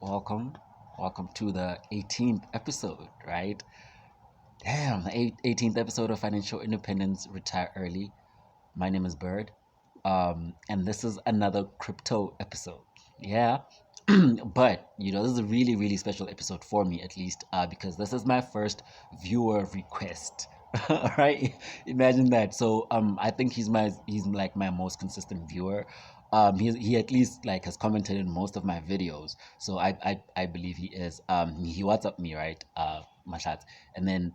welcome. Welcome to the 18th episode, right? Damn, the 18th episode of Financial Independence Retire Early. My name is Bird, and this is another crypto episode. Yeah, but this is a really, really special episode for me, at least, because this is my first viewer request. All right, imagine that. So, I think he's like my most consistent viewer. He at least like has commented in most of my videos, so I believe he is. He WhatsApped me, right, Mahlatse, and then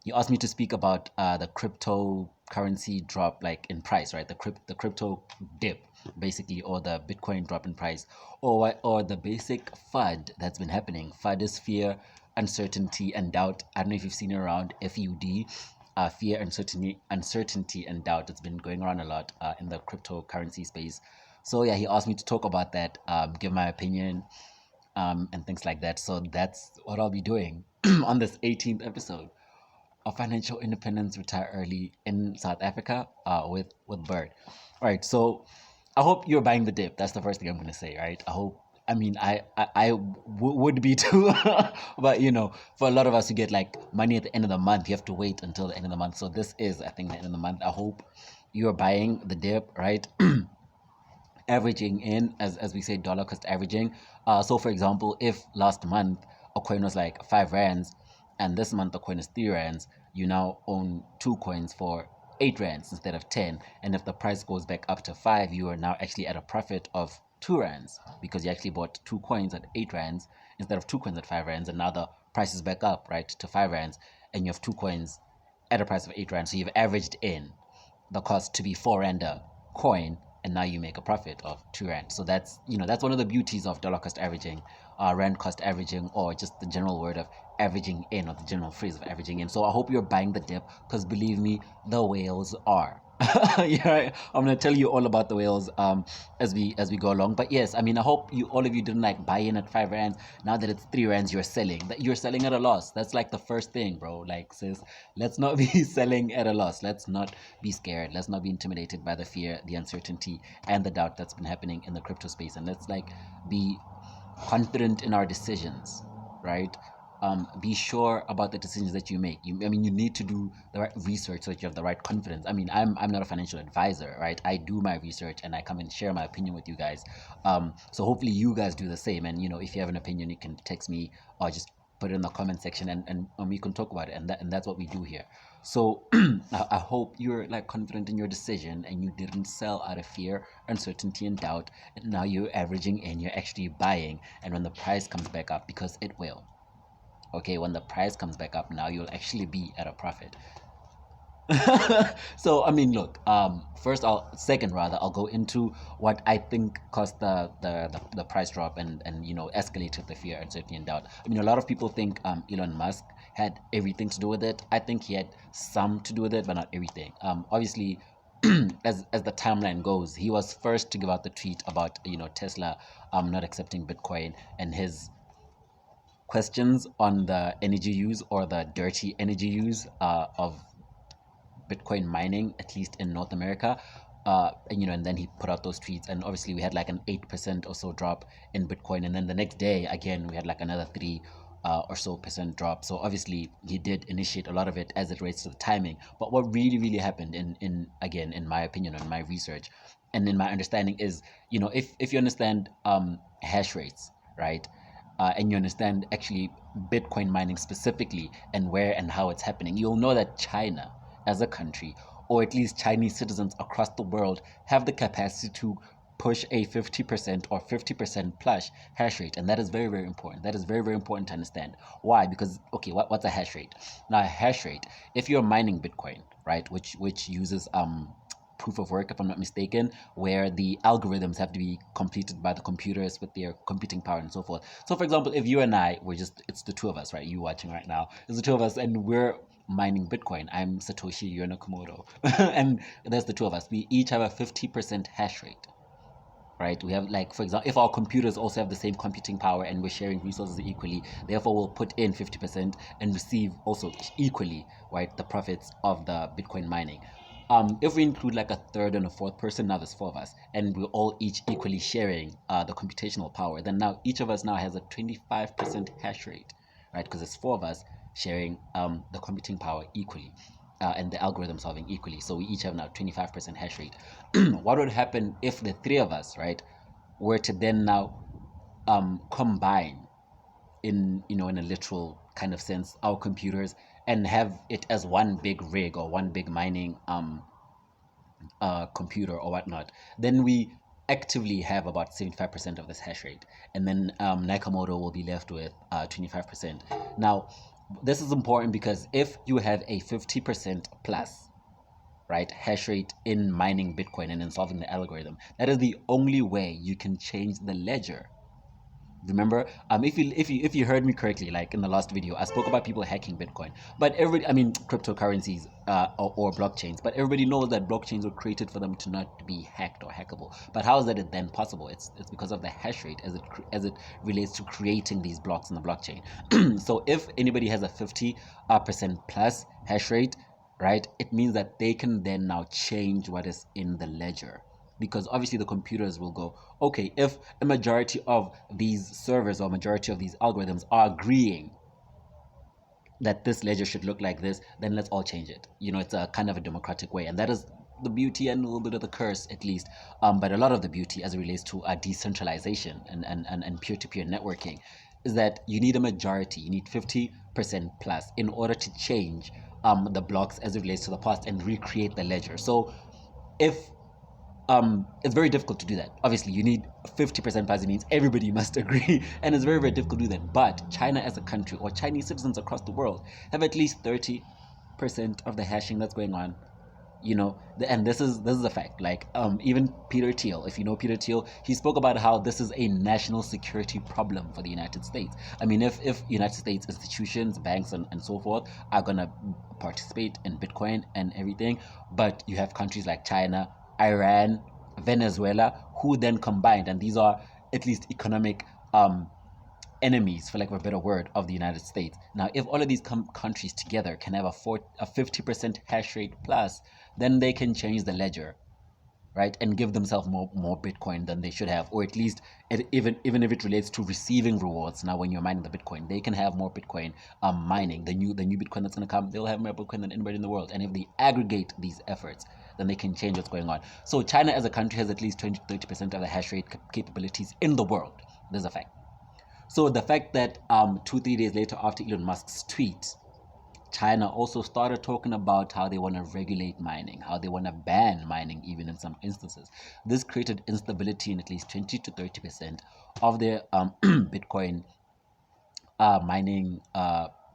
he asked me to speak about the cryptocurrency drop, like in price, right? The crypto dip, basically, or the Bitcoin drop in price, or the basic FUD that's been happening. FUD is fear, uncertainty, and doubt. I don't know if you've seen it around. FUD, fear, uncertainty, and doubt. It's been going around a lot in the cryptocurrency space. So yeah, he asked me to talk about that, give my opinion, and things like that. So that's what I'll be doing on this 18th episode of Financial Independence Retire Early in South Africa with Bird. All right, so I hope you're buying the dip. That's the first thing I'm gonna say, right? I hope. I mean, would be too, but for a lot of us who get like money at the end of the month, you have to wait until the end of the month. So this is, I think, the end of the month. I hope you're buying the dip, right? Averaging in, as we say, dollar cost averaging. So for example, if last month a coin was like 5 rands and this month the coin is 3 rands, you now own two coins for 8 rands instead of 10. And if the price goes back up to 5, you are now actually at a profit of 2 rands because you actually bought two coins at 8 rands instead of two coins at 5 rands, and now the price is back up, right, to 5 rands, and you have two coins at a price of 8 rands. So you've averaged in the cost to be 4 rand a coin, and now you make a profit of 2 rand. So that's one of the beauties of dollar cost averaging, rand cost averaging, or just the general word of averaging in, or the general phrase of averaging in. So I hope you're buying the dip, because believe me, the whales are. Yeah, I'm gonna tell you all about the whales as we go along. But yes, I mean, I hope all of you didn't like buy in at 5 rands. Now that it's 3 rands, you're selling at a loss. That's like the first thing, bro. Like, sis, let's not be selling at a loss. Let's not be scared. Let's not be intimidated by the fear, the uncertainty, and the doubt that's been happening in the crypto space. And let's like be confident in our decisions, right? Be sure about the decisions that you make. You need to do the right research so that you have the right confidence. I mean, I'm not a financial advisor, right? I do my research and I come and share my opinion with you guys. So hopefully you guys do the same. And if you have an opinion, you can text me or just put it in the comment section, and we can talk about it. And that's what we do here. So I hope you're like confident in your decision and you didn't sell out of fear, uncertainty, and doubt. And now you're averaging and you're actually buying. And when the price comes back up, because it will, okay, when the price comes back up, now you'll actually be at a profit. So I mean, look, second rather, I'll go into what I think caused the price drop and escalated the fear, uncertainty, and doubt. I mean, a lot of people think Elon Musk had everything to do with it. I think he had some to do with it, but not everything. Obviously, as the timeline goes, he was first to give out the tweet about Tesla not accepting Bitcoin, and his questions on the energy use, or the dirty energy use of Bitcoin mining, at least in North America. And then he put out those tweets, and obviously we had like an 8% or so drop in Bitcoin, and then the next day again we had like another 3 or so percent drop. So obviously he did initiate a lot of it as it relates to the timing. But what really happened, in my opinion, on my research and in my understanding, is if you understand hash rates, right, and you understand actually Bitcoin mining specifically and where and how it's happening, you'll know that China as a country, or at least Chinese citizens across the world, have the capacity to push a 50% or 50% plus hash rate. And that is very important. That is very important to understand. Why? Because, okay, what's a hash rate? Now, a hash rate, if you're mining Bitcoin, right, which uses proof of work, if I'm not mistaken, where the algorithms have to be completed by the computers with their computing power and so forth. So for example, if you and I were it's the two of us, right? You watching right now, it's the two of us, and we're mining Bitcoin. I'm Satoshi, you're Nakamoto. And there's the two of us. We each have a 50% hash rate, right? We have, like, for example, if our computers also have the same computing power and we're sharing resources equally, therefore we'll put in 50% and receive also equally, right, the profits of the Bitcoin mining. if we include like a third and a fourth person, now there's 4 of us, and we're all each equally sharing the computational power, then now each of us now has a 25% hash rate, right? Because it's 4 of us sharing the computing power equally. And the algorithm solving equally. So we each have now 25% hash rate. What would happen if the 3 of us, right, were to then now combine in in a literal kind of sense our computers and have it as one big rig or one big mining computer or whatnot? Then we actively have about 75% of this hash rate, and then Nakamoto will be left with 25%. Now, this is important because if you have a 50% plus, right, hash rate in mining Bitcoin and in solving the algorithm, that is the only way you can change the ledger. Remember, if you heard me correctly, like in the last video, I spoke about people hacking Bitcoin, but cryptocurrencies or blockchains. But everybody knows that blockchains were created for them to not be hacked or hackable. But how is that then possible? It's because of the hash rate as it relates to creating these blocks in the blockchain. So if anybody has a 50% plus hash rate, right, it means that they can then now change what is in the ledger. Because obviously the computers will go, okay, if a majority of these servers or majority of these algorithms are agreeing that this ledger should look like this, then let's all change it. It's a kind of a democratic way. And that is the beauty and a little bit of the curse, at least. But a lot of the beauty as it relates to decentralization and peer-to-peer networking is that you need a majority. You need 50% plus in order to change the blocks as it relates to the past and recreate the ledger. So if it's very difficult to do that. Obviously, you need 50% plus. It means everybody must agree, and it's very, very difficult to do that. But China as a country, or Chinese citizens across the world, have at least 30% of the hashing that's going on. And this is a fact. Like even Peter Thiel, if you know Peter Thiel, he spoke about how this is a national security problem for the United States. I mean, if United States institutions, banks, and so forth are gonna participate in Bitcoin and everything, but you have countries like China, Iran, Venezuela, who then combined, and these are at least economic enemies, for lack of a better word, of the United States. Now, if all of these countries together can have a 50% hash rate plus, then they can change the ledger, right, and give themselves more Bitcoin than they should have, or at least even if it relates to receiving rewards. Now, when you're mining the Bitcoin, they can have more Bitcoin mining. The new Bitcoin that's going to come, they'll have more Bitcoin than anybody in the world. And if they aggregate these efforts, then they can change what's going on. So China as a country has at least 20-30% of the hash rate capabilities in the world. There's a fact. So the fact that 2-3 days later after Elon Musk's tweet, China also started talking about how they want to regulate mining, how they want to ban mining even in some instances. This created instability in at least 20-30% of their Bitcoin mining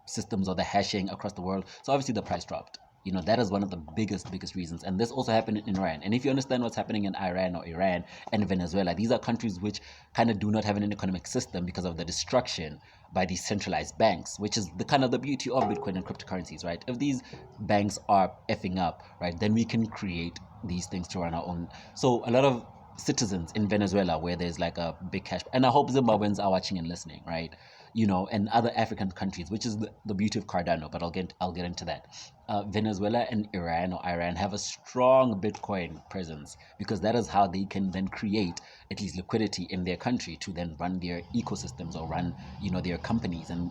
systems or the hashing across the world. So obviously the price dropped. That is one of the biggest reasons. And this also happened in Iran. And if you understand what's happening in Iran or Iran and Venezuela, these are countries which kind of do not have an economic system because of the destruction by these centralized banks, which is the kind of the beauty of Bitcoin and cryptocurrencies, right? If these banks are effing up, right, then we can create these things to run our own. So a lot of citizens in Venezuela, where there's like a big cash, and I hope Zimbabweans are watching and listening, right? And other African countries, which is the beauty of Cardano, but I'll get into that. Venezuela and Iran or Iran have a strong Bitcoin presence because that is how they can then create at least liquidity in their country to then run their ecosystems or run, their companies and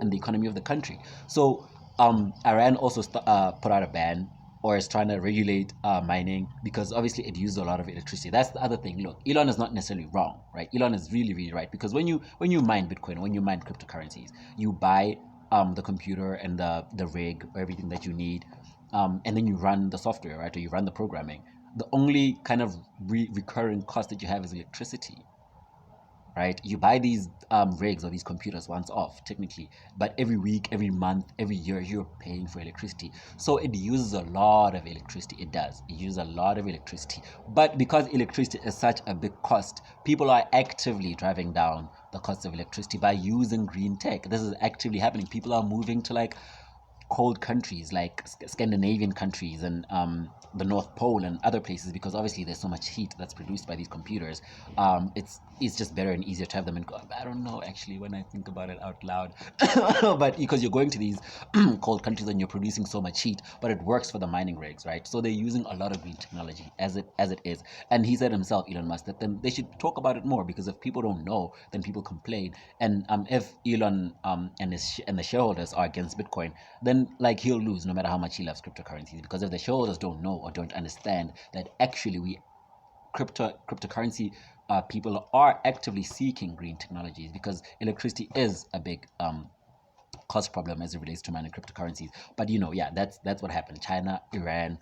the economy of the country. So Iran also put out a ban or is trying to regulate mining because obviously it uses a lot of electricity. That's the other thing. Look, Elon is not necessarily wrong, right? Elon is really, really right because when you mine Bitcoin, when you mine cryptocurrencies, you buy the computer and the rig or everything that you need, and then you run the software, right? Or you run the programming. The only kind of recurring cost that you have is electricity. Right? You buy these rigs or these computers once off, technically, but every week, every month, every year, you're paying for electricity. So it uses a lot of electricity. It does. It uses a lot of electricity. But because electricity is such a big cost, people are actively driving down the cost of electricity by using green tech. This is actively happening. People are moving to like cold countries like Scandinavian countries and the North Pole and other places, because obviously there's so much heat that's produced by these computers. It's just better and easier to have them in. I don't know actually when I think about it out loud, but because you're going to these cold countries and you're producing so much heat, but it works for the mining rigs, right? So they're using a lot of green technology as it is. And he said himself, Elon Musk, that then they should talk about it more, because if people don't know, then people complain. And if Elon and the shareholders are against Bitcoin, then like he'll lose no matter how much he loves cryptocurrencies, because if the shareholders don't know or don't understand that actually cryptocurrency people are actively seeking green technologies, because electricity is a big cost problem as it relates to mining cryptocurrencies. But yeah, that's what happened. China, Iran,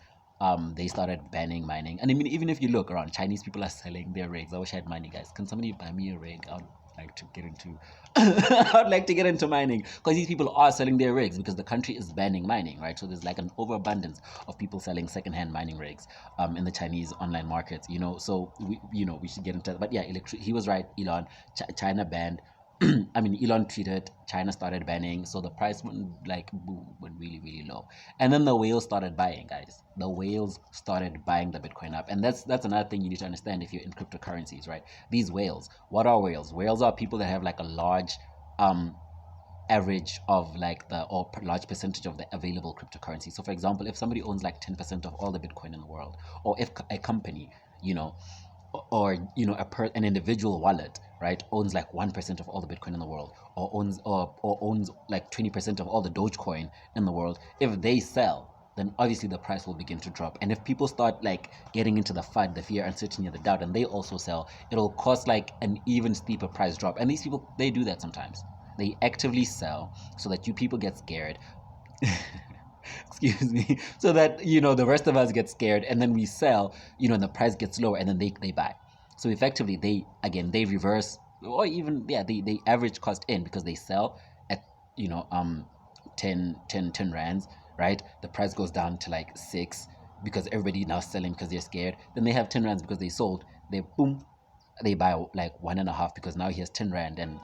they started banning mining. And I mean, even if you look around, Chinese people are selling their rigs. I wish I had mining, guys. Can somebody buy me a rig? I'd like to get into I'd like to get into mining, because these people are selling their rigs because the country is banning mining, right? So there's like an overabundance of people selling secondhand mining rigs in the Chinese online markets, so we should get into that. But yeah, he was right, Elon. China banned. I mean, Elon tweeted, China started banning, so the price went like boom, went really, really low. And then the whales started buying, guys. The whales started buying the Bitcoin up. And that's another thing you need to understand if you're in cryptocurrencies, right? These whales, what are whales? Whales are people that have like a large average of like or large percentage of the available cryptocurrency. So for example, if somebody owns like 10% of all the Bitcoin in the world, or if a company, or an individual wallet, right, owns like 1% of all the Bitcoin in the world, or owns like 20% of all the Dogecoin in the world, if they sell, then obviously the price will begin to drop. And if people start like getting into the FUD, the fear, uncertainty, and the doubt, and they also sell, it'll cause like an even steeper price drop. And these people, they do that sometimes. They actively sell so that you people get scared. Excuse me, so that the rest of us get scared, and then we sell, and the price gets lower, and then they buy. So effectively they reverse, or even they average cost in, because they sell at 10 rands, right? The price goes down to like 6, because everybody now selling because they're scared. Then they have 10 rands because they sold. They buy like 1.5, because now he has 10 rand and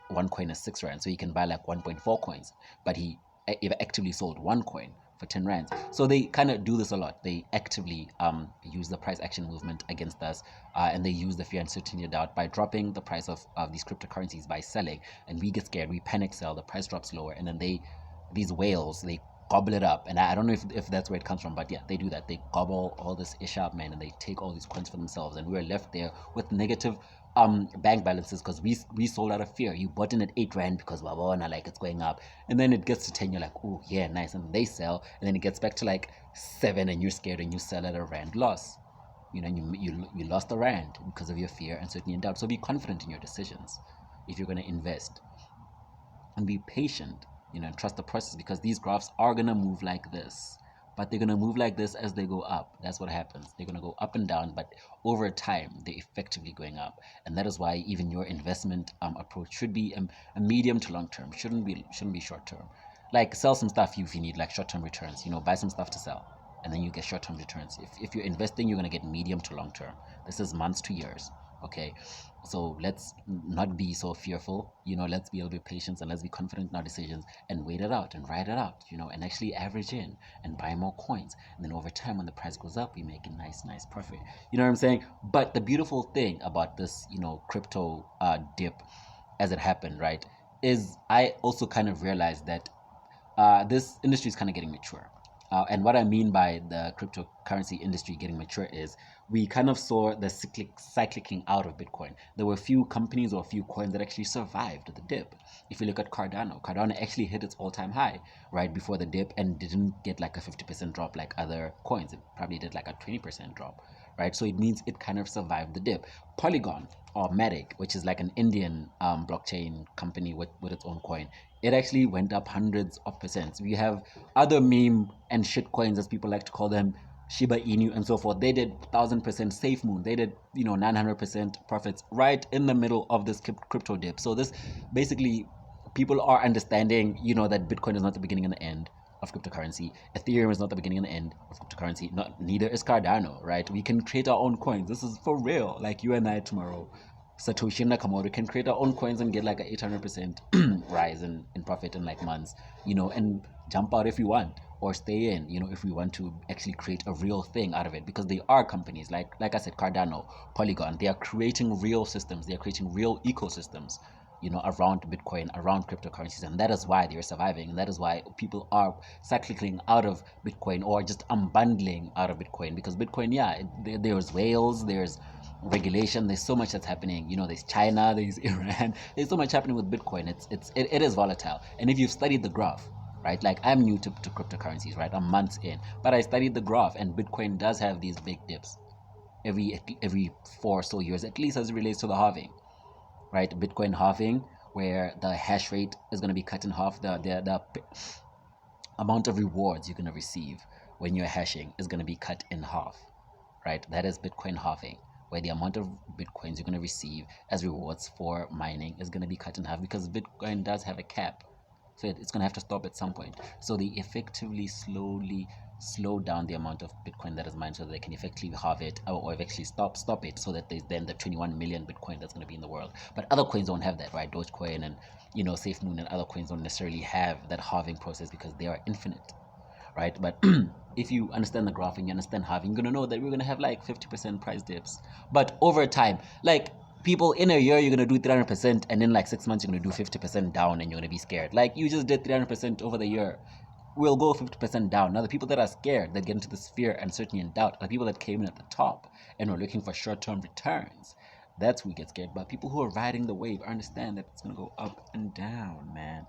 one coin is 6 rand, so he can buy like 1.4 coins. But he actively sold one coin for 10 rands. So they kind of do this a lot. They actively use the price action movement against us, and they use the fear, uncertainty, and doubt by dropping the price of these cryptocurrencies by selling. And we get scared, we panic sell, the price drops lower, and then these whales, they gobble it up. And I don't know if that's where it comes from, but yeah, they do that. They gobble all this ish up, man, and they take all these coins for themselves, and we're left there with negative bank balances, because we sold out of fear. You bought in at 8 rand because wabona, like it's going up, and then it gets to 10, you're like, oh yeah, nice, and they sell, and then it gets back to like 7, and you're scared, and you sell at a rand loss. You lost a rand because of your fear, uncertainty, and doubt. So be confident in your decisions if you're going to invest, and be patient, and trust the process, because these graphs are going to move like this, but they're going to move like this as they go up. That's what happens. They're going to go up and down, but over time they're effectively going up. And that is why even your investment approach should be a medium to long term. Shouldn't be short term. Like, sell some stuff if you need like short term returns. Buy some stuff to sell, and then you get short term returns. If you're investing, you're going to get medium to long term. This is months to years. Okay, so let's not be so fearful. Let's be a little bit patient, and let's be confident in our decisions, and wait it out and ride it out. And actually average in and buy more coins, and then over time, when the price goes up, we make a nice profit. You know what I'm saying? But the beautiful thing about this crypto dip as it happened, right, is I also kind of realized that this industry is kind of getting mature. And what I mean by the cryptocurrency industry getting mature is we kind of saw the cycling out of Bitcoin. There were a few companies or a few coins that actually survived the dip. If you look at Cardano actually hit its all-time high right before the dip and didn't get like a 50% drop like other coins. It probably did like a 20% drop, right? So it means it kind of survived the dip. Polygon or Matic, which is like an Indian blockchain company with its own coin, it actually went up hundreds of percents. We have other meme and shit coins, as people like to call them, Shiba Inu and so forth. They did 1,000% safe moon. They did 900% profits right in the middle of this crypto dip. So this basically, people are understanding that Bitcoin is not the beginning and the end of cryptocurrency. Ethereum is not the beginning and the end of cryptocurrency. Neither is Cardano, right? We can create our own coins. This is for real. Like you and I tomorrow, Satoshi Nakamoto can create our own coins and get like a 800% rise in profit in like months, and jump out if we want. or stay in, if we want to actually create a real thing out of it, because they are companies like I said, Cardano, Polygon, they are creating real systems, they are creating real ecosystems, around Bitcoin, around cryptocurrencies, and that is why they're surviving, and that is why people are cycling out of Bitcoin or just unbundling out of Bitcoin, because Bitcoin, yeah, there's whales, there's regulation, there's so much that's happening, there's China, there's Iran, there's so much happening with Bitcoin. It is volatile, and if you've studied the graph, right, like I'm new to cryptocurrencies, right, I'm months in, but I studied the graph, and Bitcoin does have these big dips every 4 or so years, at least as it relates to the halving, right? Bitcoin halving, where the hash rate is going to be cut in half, the amount of rewards you're going to receive when you're hashing is going to be cut in half, right? That is Bitcoin halving, where the amount of Bitcoins you're going to receive as rewards for mining is going to be cut in half, because Bitcoin does have a cap. So it's going to have to stop at some point. So they effectively slowly slow down the amount of Bitcoin that is mined, so that they can effectively halve it, or eventually stop it, so that there's then the 21 million Bitcoin that's going to be in the world. But other coins don't have that, right? Dogecoin and SafeMoon and other coins don't necessarily have that halving process, because they are infinite, right? But if you understand the graph and you understand halving, you're going to know that we're going to have like 50% price dips. But over time, like, people, in a year you're going to do 300%, and in like 6 months you're going to do 50% down, and you're going to be scared. Like, you just did 300% over the year, we'll go 50% down. Now the people that are scared, that get into this fear, uncertainty, and doubt, are the people that came in at the top and are looking for short-term returns. That's who gets scared. But people who are riding the wave understand that it's going to go up and down, man.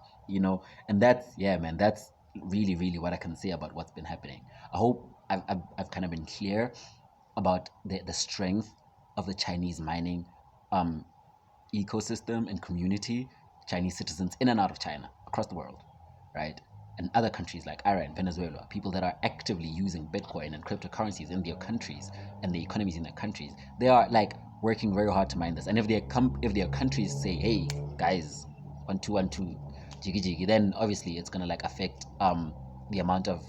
And that's really, really what I can say about what's been happening. I hope I've kind of been clear about the strength of the Chinese mining ecosystem and community, Chinese citizens in and out of China, across the world, right? And other countries like Iran, Venezuela, people that are actively using Bitcoin and cryptocurrencies in their countries and the economies in their countries, they are like working very hard to mine this. And if their countries say, hey guys, 1212 jiggy jiggy, then obviously it's gonna like affect the amount of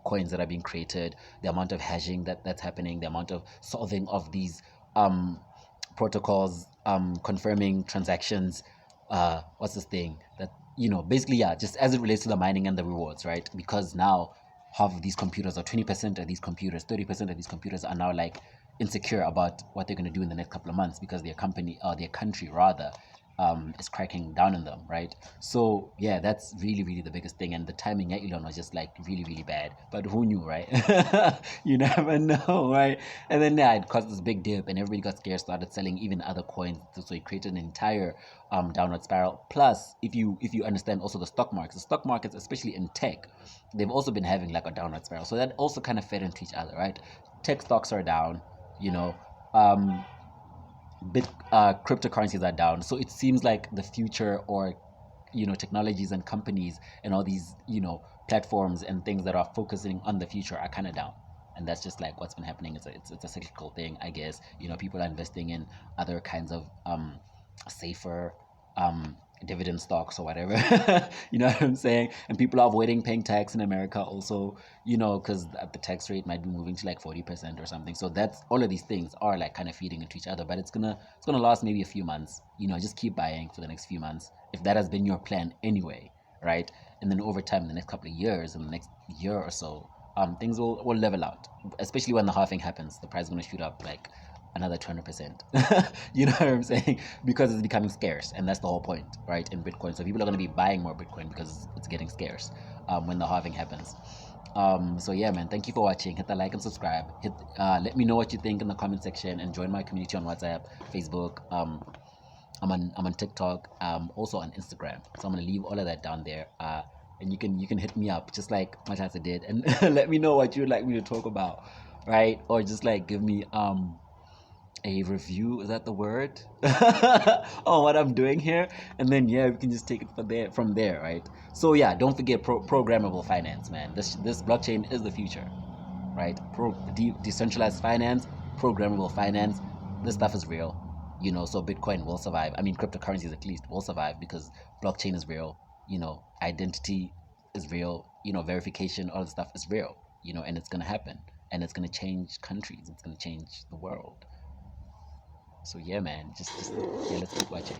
coins that are being created, the amount of hashing that's happening, the amount of solving of these protocols, confirming transactions, what's this thing that, basically, yeah, just as it relates to the mining and the rewards, right? Because now half of these computers, or 20% of these computers, 30% of these computers are now like insecure about what they're going to do in the next couple of months, because their company, or their country rather, is cracking down on them, right? So yeah, that's really, really the biggest thing. And the timing at Elon was just like really, really bad. But who knew, right? You never know, right? And then yeah, it caused this big dip, and everybody got scared, started selling even other coins. So it created an entire downward spiral. Plus, if you understand also the stock markets, especially in tech, they've also been having like a downward spiral. So that also kind of fed into each other, right? Tech stocks are down, um, cryptocurrencies are down. So it seems like the future, or technologies and companies and all these platforms and things that are focusing on the future are kind of down. And that's just like what's been happening. It's a cyclical thing, I guess. People are investing in other kinds of safer dividend stocks or whatever. You know what I'm saying? And people are avoiding paying tax in America also, because the tax rate might be moving to like 40% or something. So that's, all of these things are like kind of feeding into each other. But it's gonna last maybe a few months. Just keep buying for the next few months, if that has been your plan anyway, right? And then over time, in the next couple of years, in the next year or so, things will level out. Especially when the halving happens, the price is gonna shoot up like another 200%. You know what I'm saying? Because it's becoming scarce, and that's the whole point, right? In Bitcoin, so people are going to be buying more Bitcoin because it's getting scarce when the halving happens. So yeah, man, thank you for watching. Hit the like and subscribe. Let me know what you think in the comment section, and join my community on WhatsApp, Facebook. I'm on TikTok, also on Instagram. So I'm gonna leave all of that down there. And you can hit me up just like Mahlatse did, and let me know what you'd like me to talk about, right? Or just like give me a review, is that the word? On what I'm doing here, and then yeah, we can just take it from there, right? So yeah, don't forget programmable finance, man. This blockchain is the future, right? Decentralized finance, programmable finance. This stuff is real, so Bitcoin will survive. I mean, cryptocurrencies at least will survive, because blockchain is real. Identity is real. Verification, all the stuff is real. And it's gonna happen, and it's gonna change countries. It's gonna change the world. So yeah, man, just yeah, let's keep watching.